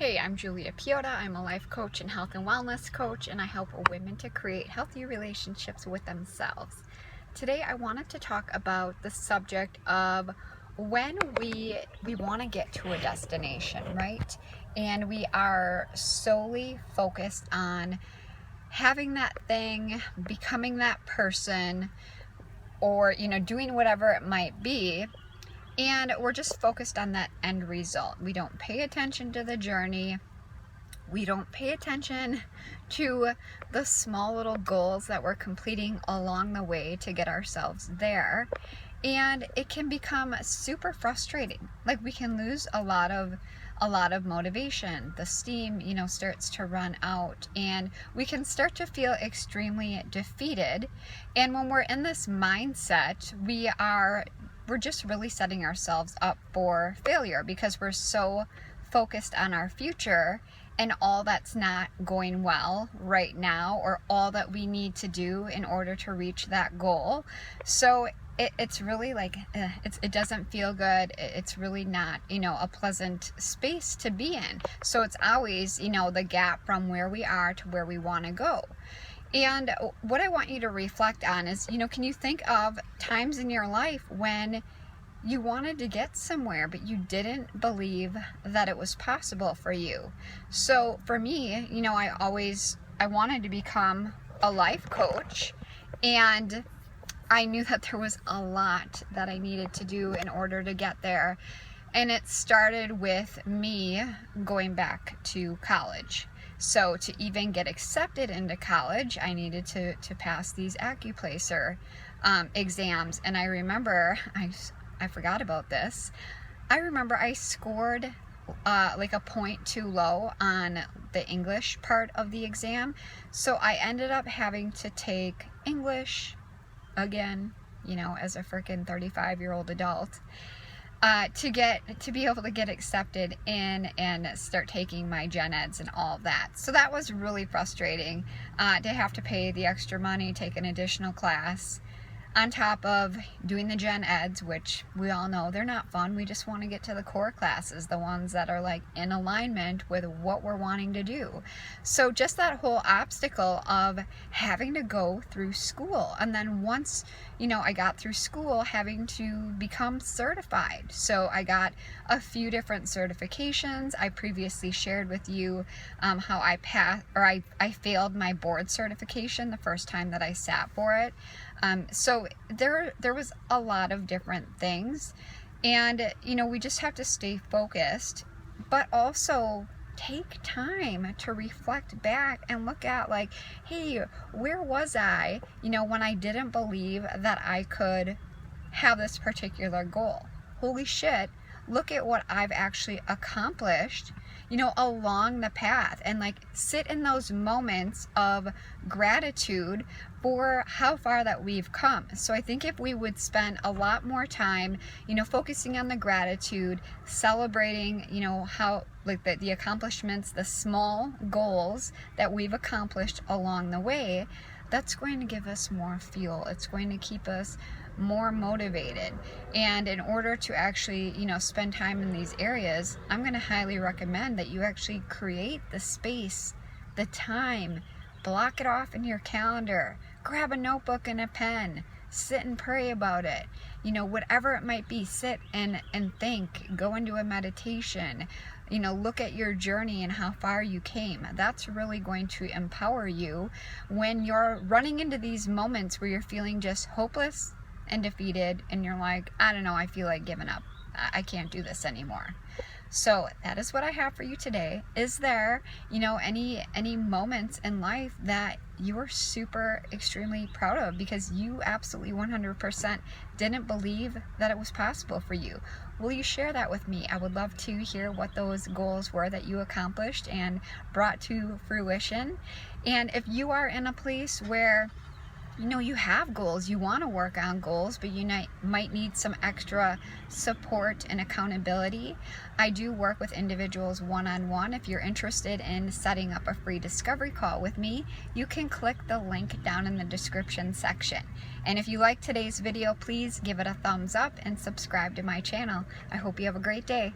Hey, I'm Julia Piota. I'm a life coach and health and wellness coach, and I help women to create healthy relationships with themselves. Today, I wanted to talk about the subject of when we want to get to a destination, right? And we are solely focused on having that thing, becoming that person, or doing whatever it might be. And we're just focused on that end result. We don't pay attention to the journey. We don't pay attention to the small little goals that we're completing along the way to get ourselves there. And it can become super frustrating. Like, we can lose a lot of motivation. The steam, starts to run out, and we can start to feel extremely defeated. And when we're in this mindset, we're just really setting ourselves up for failure, because we're so focused on our future and all that's not going well right now, or all that we need to do in order to reach that goal. So it's really like, it doesn't feel good. It's really not, a pleasant space to be in. So it's always, the gap from where we are to where we want to go. And what I want you to reflect on is, can you think of times in your life when you wanted to get somewhere, but you didn't believe that it was possible for you? So for me, I wanted to become a life coach, and I knew that there was a lot that I needed to do in order to get there. And it started with me going back to college. So to even get accepted into college, I needed to pass these acuplacer exams. And I remember, I forgot about this. I remember I scored like a point too low on the English part of the exam. So I ended up having to take English again, as a freaking 35-year-old adult, to be able to get accepted in and start taking my gen eds and all of that. So that was really frustrating, to have to pay the extra money, take an additional class, on top of doing the gen eds, which we all know they're not fun. We just want to get to the core classes, the ones that are like in alignment with what we're wanting to do. So just that whole obstacle of having to go through school, and then once I got through school, having to become certified. So I got a few different certifications. I previously shared with you how I passed, or I failed my board certification the first time that I sat for it. So there was a lot of different things, and we just have to stay focused, but also take time to reflect back and look at, like, hey, where was I, when I didn't believe that I could have this particular goal? Holy shit, look at what I've actually accomplished, along the path, and like sit in those moments of gratitude for how far that we've come. So I think if we would spend a lot more time, focusing on the gratitude, celebrating, how like the accomplishments, the small goals that we've accomplished along the way, that's going to give us more fuel. It's going to keep us more motivated. And in order to actually, spend time in these areas, I'm going to highly recommend that you actually create the space, the time, block it off in your calendar, grab a notebook and a pen, sit and pray about it. Whatever it might be, sit and think, go into a meditation, look at your journey and how far you came. That's really going to empower you when you're running into these moments where you're feeling just hopeless and defeated, and you're like, I don't know, I feel like giving up. I can't do this anymore. So that is what I have for you today. Is there, any moments in life that you're super extremely proud of because you absolutely 100% didn't believe that it was possible for you? Will you share that with me? I would love to hear what those goals were that you accomplished and brought to fruition. And if you are in a place where you have goals, you want to work on goals, but you might need some extra support and accountability, I do work with individuals one-on-one. If you're interested in setting up a free discovery call with me, you can click the link down in the description section. And if you like today's video, please give it a thumbs up and subscribe to my channel. I hope you have a great day.